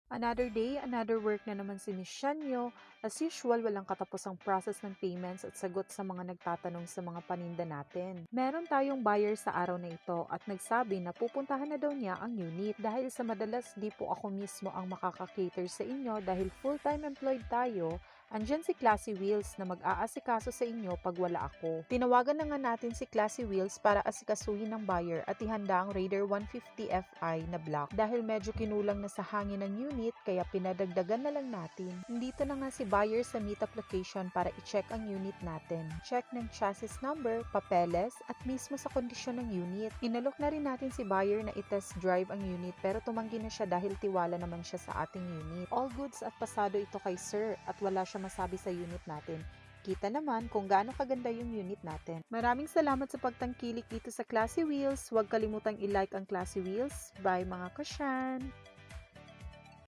Another day, another work na naman si Miss Shanyo. As usual, walang katapusang process ng payments at sagot sa mga nagtatanong sa mga paninda natin. Meron tayong buyer sa araw na ito at nagsabi na pupuntahan na daw niya ang unit dahil sa madalas di po ako mismo ang makaka-cater sa inyo dahil full-time employed tayo. Andyan si Classy Wheels na mag-aasikaso sa inyo pag wala ako. Tinawagan na nga natin si Classy Wheels para asikasuhin ng buyer at ihanda ang Raider 150 Fi na black dahil medyo kinulang na sa hangin ng unit kaya pinadagdagan na lang natin. Nandito na nga si buyer sa meetup location para i-check ang unit natin. Check ng chassis number, papeles at mismo sa kondisyon ng unit. Inalok na rin natin si buyer na i-test drive ang unit pero tumanggi na siya dahil tiwala naman siya sa ating unit. All goods at pasado ito kay sir at wala siya masabi sa unit natin. Kita naman kung gaano kaganda yung unit natin. Maraming salamat sa pagtangkilik dito sa Classy Wheels. Huwag kalimutang i-like ang Classy Wheels. Bye mga kasyan!